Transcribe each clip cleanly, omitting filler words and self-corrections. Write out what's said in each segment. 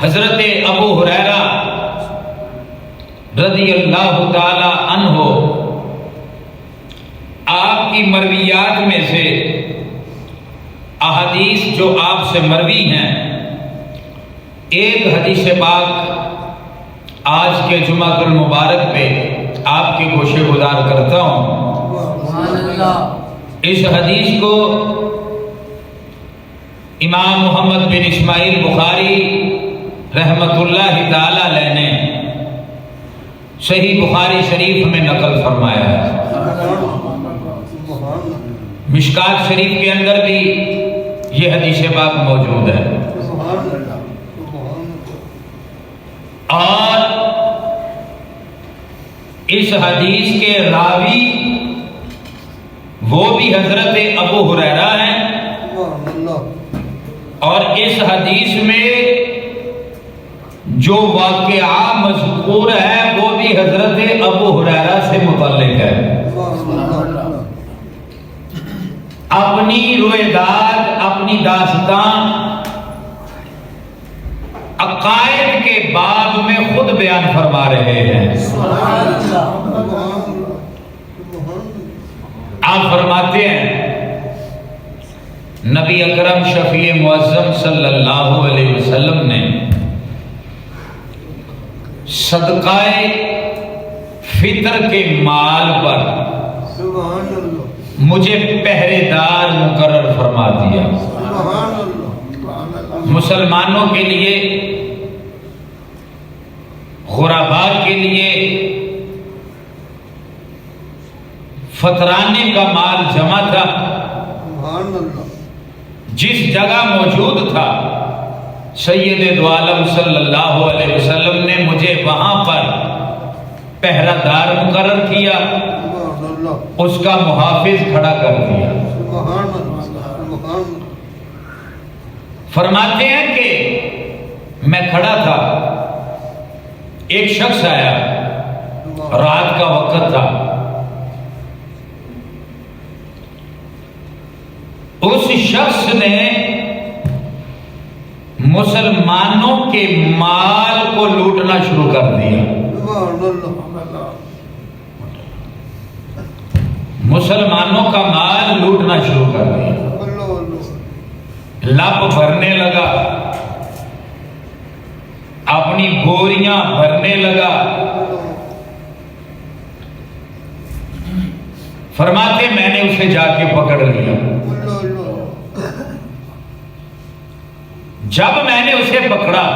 حضرت ابو ہریرہ رضی اللہ تعالی عنہ آپ کی مرویات میں سے احادیث جو آپ سے مروی ہیں، ایک حدیث پاک آج کے جمعہ المبارک پہ آپ کے گوشے گزار کرتا ہوں۔ اس حدیث کو امام محمد بن اسماعیل بخاری رحمت اللہ تعالی علیہ نے صحیح بخاری شریف میں نقل فرمایا ہے۔ مشکات شریف کے اندر بھی یہ حدیث پاک موجود ہے، اور اس حدیث کے راوی وہ بھی حضرت ابو ہریرہ ہیں، اور اس حدیث میں جو واقعہ مذکور ہے وہ بھی حضرت ابو ہریرہ سے متعلق ہے۔ اپنی رویداد، اپنی داستان عقائد کے باب میں خود بیان فرما رہے ہیں۔ آپ فرماتے ہیں نبی اکرم شفیع معظم صلی اللہ علیہ وسلم نے صدقہ فطر کے مال پر مجھے پہرے دار مقرر فرما دیا۔ مسلمانوں کے لیے، غرباء کے لیے فطرانے کا مال جمع تھا، جس جگہ موجود تھا سید دو عالم صلی اللہ علیہ وسلم نے مجھے وہاں پر پہرہ دار مقرر کیا، اس کا محافظ کھڑا کر دیا۔ فرماتے ہیں کہ میں کھڑا تھا، ایک شخص آیا، رات کا وقت تھا، اس شخص نے مسلمانوں کے مال کو لوٹنا شروع کر دیا۔ مسلمانوں کا مال لوٹنا شروع کر دیا، لب بھرنے لگا، اپنی بوریاں بھرنے لگا۔ فرماتے میں نے اسے جا کے پکڑ لیا۔ جب میں نے اسے پکڑا،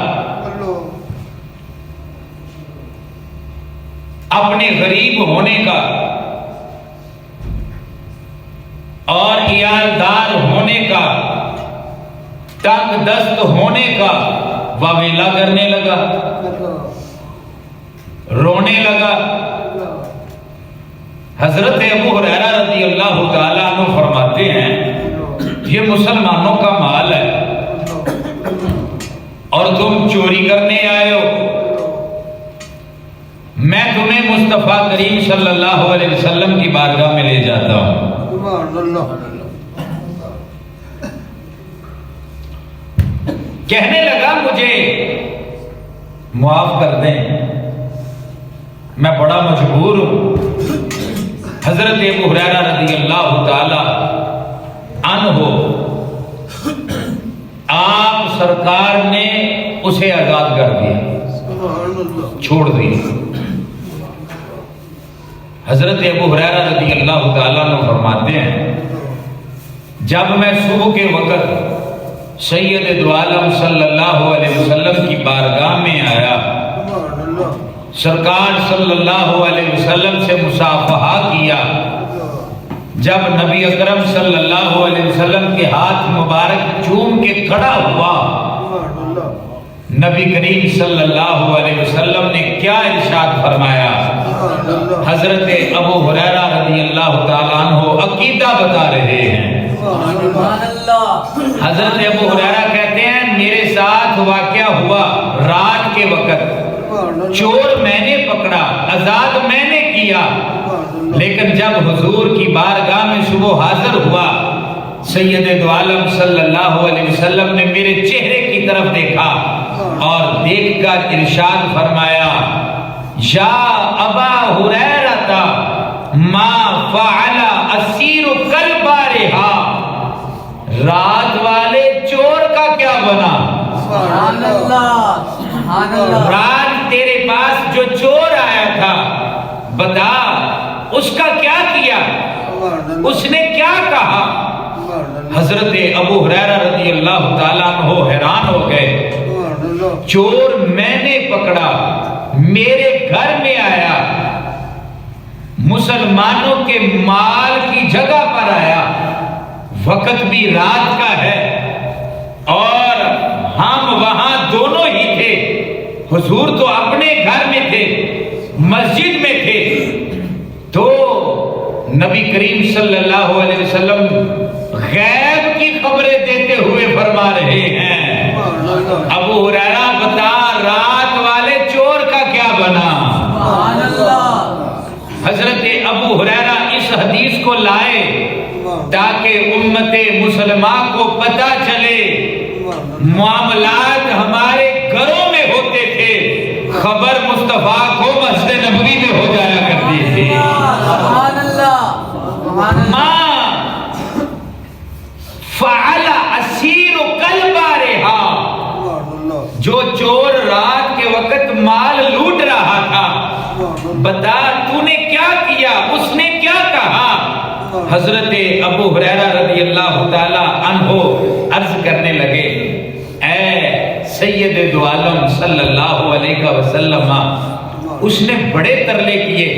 اپنے غریب ہونے کا اور عیالدار ہونے کا، تنگ دست ہونے کا واویلا کرنے لگا، رونے لگا۔ حضرت ابو ہریرہ رضی اللہ تعالیٰ عنہ فرماتے ہیں یہ مسلمانوں کا مال ہے اور تم چوری کرنے آئے ہو، میں تمہیں مصطفیٰ کریم صلی اللہ علیہ وسلم کی بارگاہ میں لے جاتا ہوں۔ کہنے لگا مجھے معاف کر دیں، میں بڑا مجبور ہوں۔ حضرت ابو ہریرہ رضی اللہ تعالی عنہ، آپ سرکار نے اسے آزاد کر دیا، چھوڑ دیا۔ حضرت ابو ہریرہ رضی اللہ تعالیٰ عنہ فرماتے ہیں جب میں صبح کے وقت سید دو عالم صلی اللہ علیہ وسلم کی بارگاہ میں آیا، سرکار صلی اللہ علیہ وسلم سے مصافحہ کیا، جب نبی اکرم صلی اللہ علیہ وسلم کے ہاتھ مبارک چوم کے کھڑا ہوا، نبی کریم صلی اللہ علیہ وسلم نے کیا ارشاد فرمایا؟ حضرت ابو ہریرہ رضی اللہ تعالیٰ عنہ عقیدہ بتا رہے ہیں۔ حضرت ابو ہریرہ کہتے ہیں میرے ساتھ واقعہ ہوا رات کے وقت، چور میں نے پکڑا، آزاد میں نے کیا، لیکن جب حضور کی بارگاہ میں صبح حاضر ہوا، سید دو عالم صلی اللہ علیہ وسلم نے میرے چہرے کی طرف دیکھا، اور دیکھ کر ارشاد فرمایا یا ابا ہریرہ ما فعل اسیر کالبارحہ، رات والے چور کا کیا بنا؟ سبحان اللہ، سبحان اللہ۔ رات تیرے پاس جو چور آیا تھا بتا اس کا کیا کیا، اس نے کیا کہا؟ حضرت ابو ہریرہ رضی اللہ تعالیٰ عنہ حیران ہو گئے، چور میں نے پکڑا، میرے گھر میں آیا، مسلمانوں کے مال کی جگہ پر آیا، وقت بھی رات کا ہے اور ہم وہاں دونوں ہی تھے، حضور تو اپنے گھر میں تھے، مسجد میں تھے، تو نبی کریم صلی اللہ علیہ وسلم غیب کی خبریں دیتے ہوئے فرما رہے ہیں، ابو ہریرہ بتا رات والے چور کا کیا بنا؟ سبحان اللہ۔ حضرت ابو ہریرہ اس حدیث کو لائے تاکہ امت مسلمہ کو پتہ چلے معاملات ہمارے گھروں میں ہوتے تھے، خبر مصطفیٰ کو مسجد نبوی میں ہو جایا کرتی تھی۔ سبحان اللہ، سبحان اللہ۔ ما فعل اسیر کالبارحہ، جو چور رات کے وقت مال لوٹ رہا تھا بتا تو نے کیا کیا، اس نے کیا کہا؟ حضرت ابو ہریرہ رضی اللہ تعالی عنہ عرض کرنے لگے اے سید دو عالم صلی اللہ علیہ وسلم، اس نے بڑے ترلے کیے،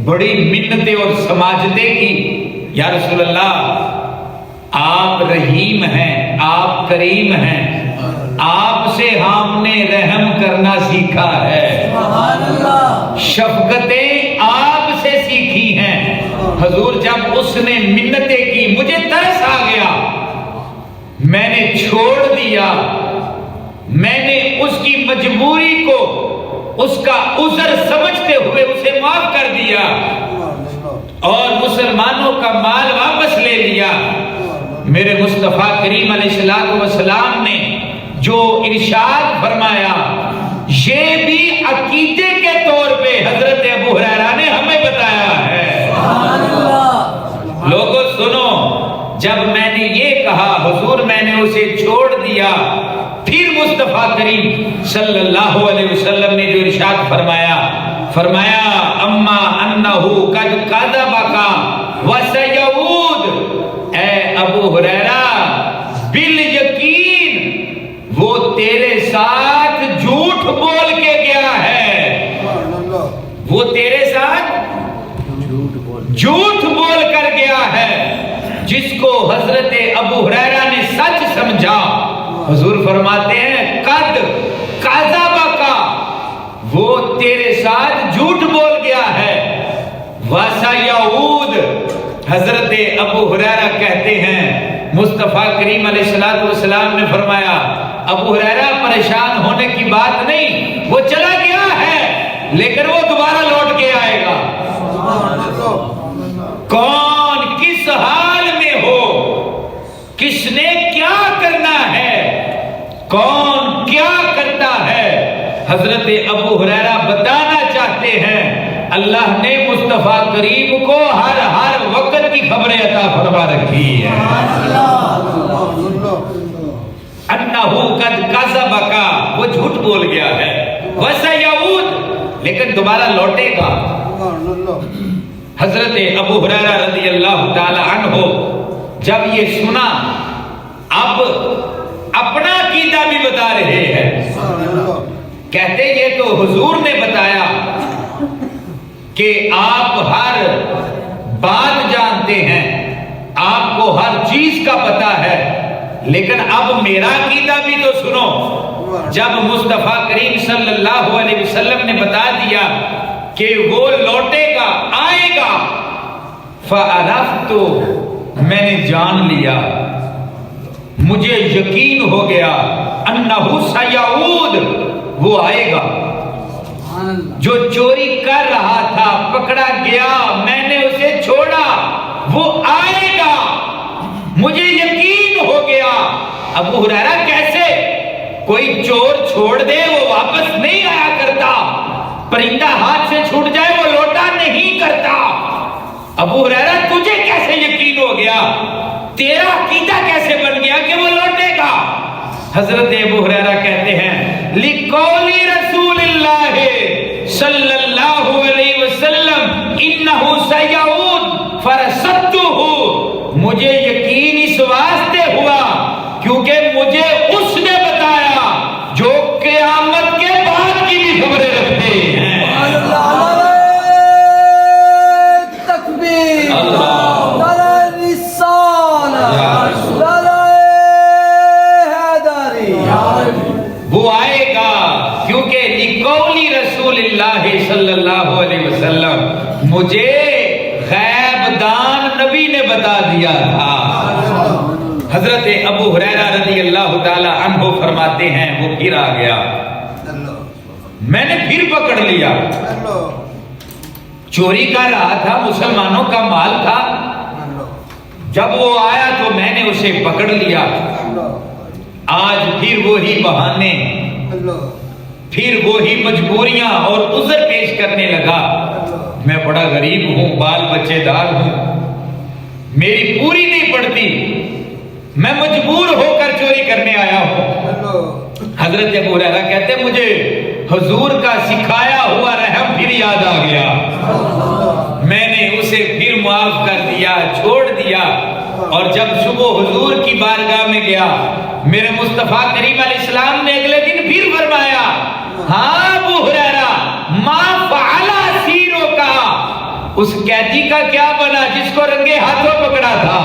بڑی منتیں اور سماجتیں کی، یا رسول اللہ آپ رحیم ہیں، آپ کریم ہیں، آپ سے ہم نے رحم کرنا سیکھا ہے، سبحان اللہ۔ شفقتیں آپ سے سیکھی ہیں۔ حضور جب اس نے منتیں کی مجھے ترس آ گیا، میں نے چھوڑ دیا، میں نے اس کی مجبوری کو اس کا عذر سمجھتے ہوئے اسے معاف کر دیا اور مسلمانوں کا مال واپس لے لیا۔ میرے مصطفیٰ کریم علیہ السلام نے جو ارشاد فرمایا یہ بھی عقیدے کے طور پہ حضرت ابو ہریرہ نے ہمیں بتایا ہے۔ سبحان اللہ۔ لوگوں سنو، جب میں نے یہ کہا حضور میں نے اسے چھوڑ دیا، پھر مصطفیٰ کریم صلی اللہ علیہ وسلم نے جو ارشاد فرمایا اما انہو قد کذبک وسیعود، اے ابو ہریرہ بالیقین وہ تیرے ساتھ جھوٹ بول کے گیا ہے، وہ تیرے ساتھ جھوٹ بول کر گیا ہے، جس کو حضرت ابو ہریرہ نے سچ سمجھا۔ حضور فرماتے ہیں قد کذبک، وہ تیرے ساتھ جھوٹ بول گیا ہے، وسیعود، حضرت ابو ہریرہ کہتے ہیں مصطفیٰ کریم علیہ السلام نے فرمایا ابو ہریرہ پریشان ہونے کی بات نہیں، وہ چلا گیا ہے لیکن وہ دوبارہ لوٹ کے آئے گا۔ کون کس حال میں ہو، کس نے کیا کرنا ہے، کون کیا کرتا ہے، حضرت ابو ہریرہ بتانا چاہتے ہیں۔ اللہ نے مصطفیٰ کریم کو ہر وقت کی خبریں عطا فرما رکھی ہے۔ انہو قد کذبک، وہ جھوٹ بول گیا ہے، وسیعود، لیکن دوبارہ لوٹے گا۔ حضرت ابو ہریرہ رضی اللہ تعالی عنہ جب یہ سنا اب اپنا عقیدہ بھی بتا رہے ہیں، کہتے یہ تو حضور نے بتایا کہ آپ ہر بات جانتے ہیں، آپ کو ہر چیز کا پتہ ہے، لیکن اب میرا عقیدہ بھی تو سنو۔ جب مصطفیٰ کریم صلی اللہ علیہ وسلم نے بتا دیا کہ وہ لوٹے گا، آئے گا، فَعَرَفْتُ، میں نے جان لیا، مجھے یقین ہو گیا، انہو سیعود، وہ آئے گا، جو چوری کر رہا تھا پکڑا گیا، میں نے اسے چھوڑا، وہ آئے گا، مجھے یقین ہو گیا۔ ابو ہریرہ کیسے؟ کوئی چور چھوڑ دے وہ واپس نہیں آیا کرتا، پرندہ ہاتھ سے چھوٹ جائے وہ لوٹا نہیں کرتا۔ ابو ہریرہ تجھے کیسے یقین ہو گیا، تیرا عقیدہ کیسے بن گیا کہ وہ لوٹے گا؟ حضرت ابو ہریرہ کہتے ہیں لِقَوْلِ رسول اللہ صلی اللہ علیہ وسلم انہو سیعود فرصدتہ، مجھے یقین اس واسطے ہوا کیونکہ مجھے اس نے بتایا جو قیامت کے بعد کی بھی خبریں رکھتے ہیں۔ تکبیر، اللہ، نعرہ رسالت، نعرہ حیدری۔ وہ آئے گا کیونکہ لِقَوْلِ رسول اللہ صلی اللہ علیہ وسلم، مجھے غیب دان نبی نے بتا دیا تھا۔ حضرت ابو ہریرہ رضی اللہ تعالی عنہ فرماتے ہیں وہ پھر آ گیا، میں نے پھر پکڑ لیا، چوری کر رہا تھا، مسلمانوں کا مال تھا، جب وہ آیا تو میں نے اسے پکڑ لیا۔ آج پھر وہی بہانے، پھر وہی مجبوریاں اور عذر پیش کرنے لگا، میں بڑا غریب ہوں، بال بچے دار ہوں، میری پوری نہیں پڑتی، میں مجبور ہو کر چوری کرنے آیا ہوں۔ حضرت ابو ہریرہ کہتے مجھے حضور کا سکھایا ہوا رحم پھر یاد آ گیا، میں نے اسے پھر معاف کر دیا، چھوڑ دیا، اور جب صبح حضور کی بارگاہ میں گیا، میرے مصطفیٰ کریم علیہ السلام نے اگلے دن پھر فرمایا ہاں ابو ہریرہ ما فعل اسیروں کا، اس قیدی کا کیا بنا جس کو رنگے ہاتھوں پکڑا تھا،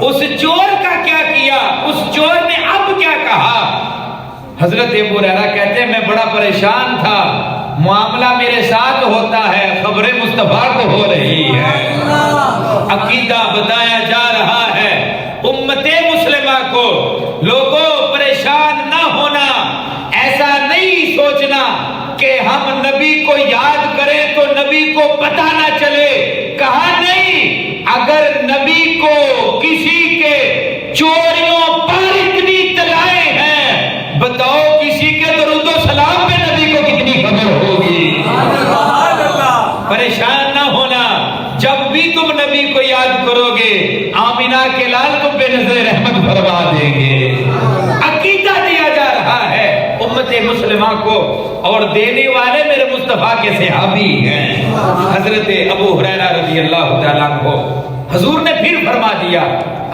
اس چور کا کیا کیا، اس چور نے اب کیا کہا؟ حضرت ابو ہریرہ کہتے ہیں میں بڑا پریشان تھا، معاملہ میرے ساتھ ہوتا ہے، خبر مصطفیٰ کو ہو رہی ہے، عقیدہ بتایا جا رہا ہے امت مسلمہ کو، لوگوں پریشان نہ ہونا، ایسا نہیں سوچنا کہ ہم نبی کو یاد کریں تو نبی کو پتہ نہ چلے، کہا نہیں، اگر نبی کو کسی کے چوریوں پر اتنی اطلاعیں ہیں، بتاؤ کسی کے درود و سلام پہ نبی کو کتنی خبر ہوگی؟ پریشان نہ ہونا، جب بھی تم نبی کو یاد کرو گے آمینہ کے لال تم پہ نظر رحمت فرما دیں گے۔ عقیدہ دیا جا رہا ہے امت مسلمہ کو، اور دینے والے میرے مصطفیٰ کے صحابی ہیں حضرت ابو ہریرہ رضی اللہ تعالیٰ عنہ۔ حضور نے پھر فرما دیا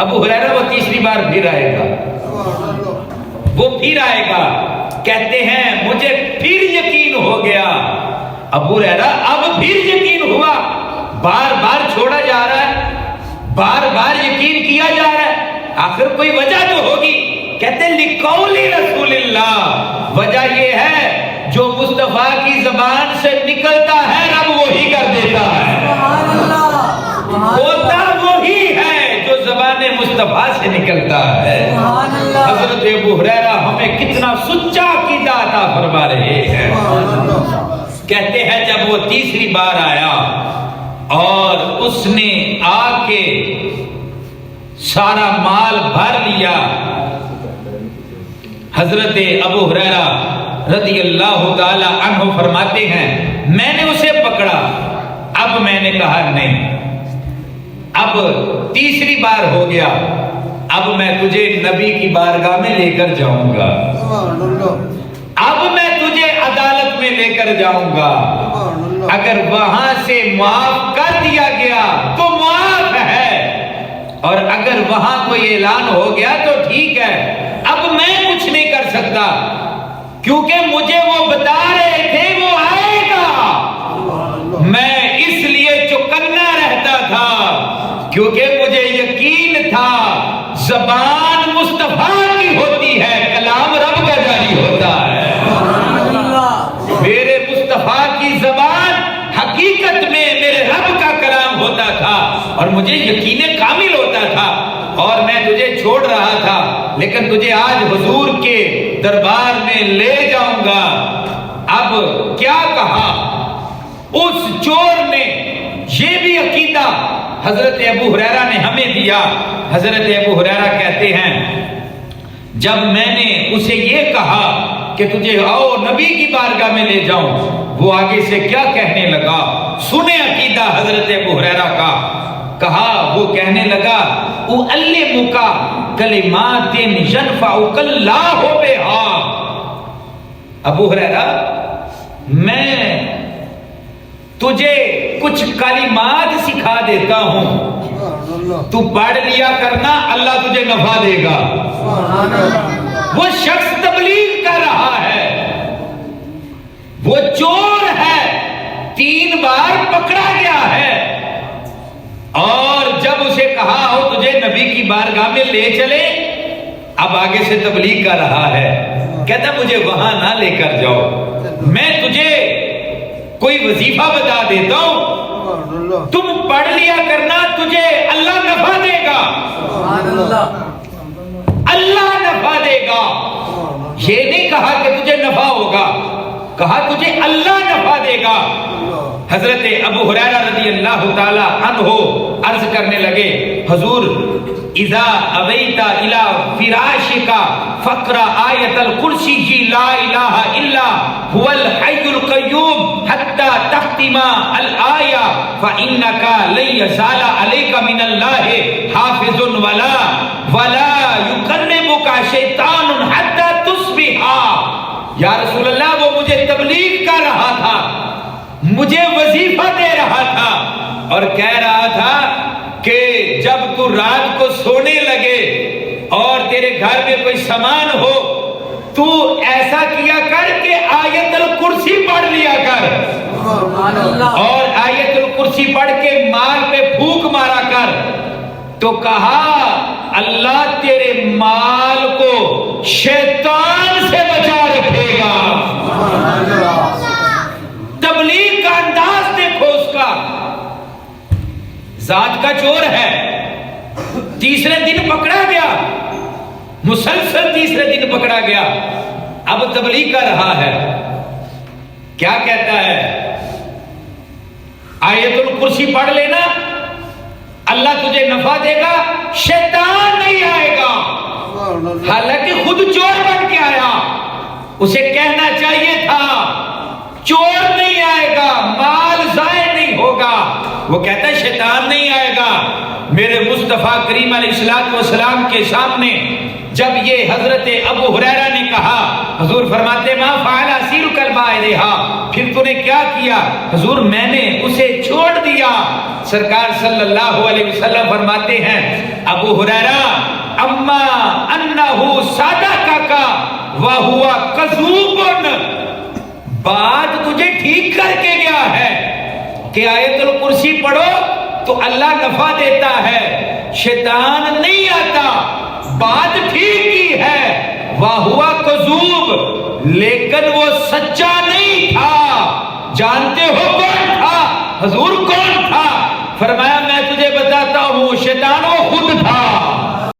ابو ہریرہ وہ تیسری بار پھر آئے گا، وہ پھر آئے گا، کہتے ہیں مجھے پھر یقین ہو گیا۔ ابو ہریرہ اب پھر یقین ہوا، بار بار چھوڑا جا رہا ہے، بار بار یقین کیا جا رہا ہے، آخر کوئی وجہ تو ہوگی۔ کہتے ہیں لِقَوْلِ رسول اللہ، وجہ یہ ہے جو مصطفیٰ کی زبان سے نکلتا ہے رب وہی کر دیتا ہے، ہوتا وہی ہے جو زبان مصطفیٰ سے نکلتا ہے۔ حضرت ابو ہریرہ ہمیں کتنا سچا عقیدہ عطا فرما رہے ہیں۔ کہتے ہیں جب وہ تیسری بار آیا اور اس نے آ کے سارا مال بھر لیا، حضرت ابو ہریرہ رضی اللہ تعالی عنہ فرماتے ہیں میں نے اسے پکڑا، اب میں نے کہا نہیں، اب تیسری بار ہو گیا، اب میں تجھے نبی کی بارگاہ میں لے کر جاؤں گا، اب میں تجھے عدالت میں لے کر جاؤں گا، اگر وہاں سے معاف کر دیا گیا تو معاف ہے، اور اگر وہاں کوئی اعلان ہو گیا تو ٹھیک ہے، اب میں کچھ نہیں کر سکتا، کیونکہ مجھے وہ بتا رہے تھے وہ آئے گا، میں اس لیے چکنا رہتا تھا کیونکہ مجھے یقین تھا زبان مصطفیٰ کی ہوتی ہے، کلام رب کا جاری ہوتا ہے، میرے مصطفیٰ کی زبان حقیقت میں میرے رب کا کلام ہوتا تھا، اور مجھے یقین کامل ہوتا تھا، اور میں تجھے چھوڑ رہا تھا لیکن تجھے آج حضور کے دربار میں لے جاؤں گا۔ اب کیا کہا اس چور نے، یہ بھی عقیدہ حضرت ابو ہریرہ نے ہمیں دیا۔ حضرت ابو ہریرہ کہتے ہیں جب میں نے اسے یہ کہا کہ تجھے آؤ نبی کی بارگاہ میں لے جاؤں، وہ آگے سے کیا کہنے لگا؟ سنے عقیدہ حضرت ابو ہریرہ کا۔ کہا، وہ کہنے لگا اُعَلِّمُکَ کلمات ينفعک اللہ بہا۔ ابو ہریرہ، میں تجھے کچھ کلمات سکھا دیتا ہوں، تو پڑھ لیا کرنا، اللہ تجھے نفع دے گا۔ وہ شخص تبلیغ کر رہا ہے، وہ چور ہے، 3 بار پکڑا گیا ہے، اور جب اسے کہا ہو تجھے نبی کی بارگاہ میں لے چلے، اب آگے سے تبلیغ کر رہا ہے، کہتا مجھے وہاں نہ لے کر جاؤ، میں تجھے کوئی وظیفہ بتا دیتا ہوں، تم پڑھ لیا کرنا، تجھے اللہ نفع دے گا، اللہ نفع دے گا۔ یہ نہیں کہا کہ تجھے نفع ہوگا، کہا تجھے اللہ نفع دے گا۔ حضرت ابو ہریرہ رضی اللہ تعالی عنہ عرض کرنے لگے، حضور اذا اویت الى فراشک فقرا آیت الکرسی لا الہ الا هو الحی القیوم حتی تختم الآیہ فإنک لن یزال علیک من اللہ حافظ ولا یقربک شیطان حتی تصبح۔ یا رسول اللہ، وہ مجھے تبلیغ کر رہا تھا، مجھے وظیفہ دے رہا تھا، اور کہہ رہا تھا کہ جب تو رات کو سونے لگے اور تیرے گھر میں کوئی سامان ہو تو ایسا کیا کر کہ آیت الکرسی پڑھ لیا کر، اور آیت الکرسی پڑھ کے مال پہ پھونک مارا کر۔ تو کہا اللہ تیرے مال کو شیطان سے بچا رکھے گا۔ تبلیغ کا انداز دیکھو اس کا، ذات کا چور ہے، تیسرے دن پکڑا گیا، مسلسل تیسرے دن پکڑا گیا، اب تبلیغ کر رہا ہے، کیا کہتا ہے؟ آیت الکرسی پڑھ لینا، اللہ تجھے نفع دے گا، شیطان نہیں آئے گا۔ حالانکہ خود چور بن کے آیا، اسے کہنا چاہیے تھا چور نہیں آئے گا، مال ضائع نہیں ہوگا، وہ کہتا ہے شیطان نہیں آئے گا۔ میرے مصطفیٰ کریم علیہ السلام کے سامنے جب یہ حضرت ابو ہریرہ نے کہا، حضور فرماتے ما فعل اسیرک البارحہ، پھر تو نے کیا کیا؟ حضور میں نے اسے چھوڑ دیا۔ سرکار صلی اللہ علیہ وسلم فرماتے ہیں ابو ہریرہ اما انہ صدقک وہو کذوب، بات تجھے ٹھیک کر کے گیا ہے کہ آیت الکرسی پڑھو تو اللہ نفع دیتا ہے، شیطان نہیں آتا، بات ٹھیک کی ہے، وَهُوَ كَذُوبٌ، لیکن وہ سچا نہیں تھا۔ جانتے ہو کون تھا؟ حضور کون تھا؟ فرمایا میں تجھے بتاتا ہوں، شیطان وہ خود تھا۔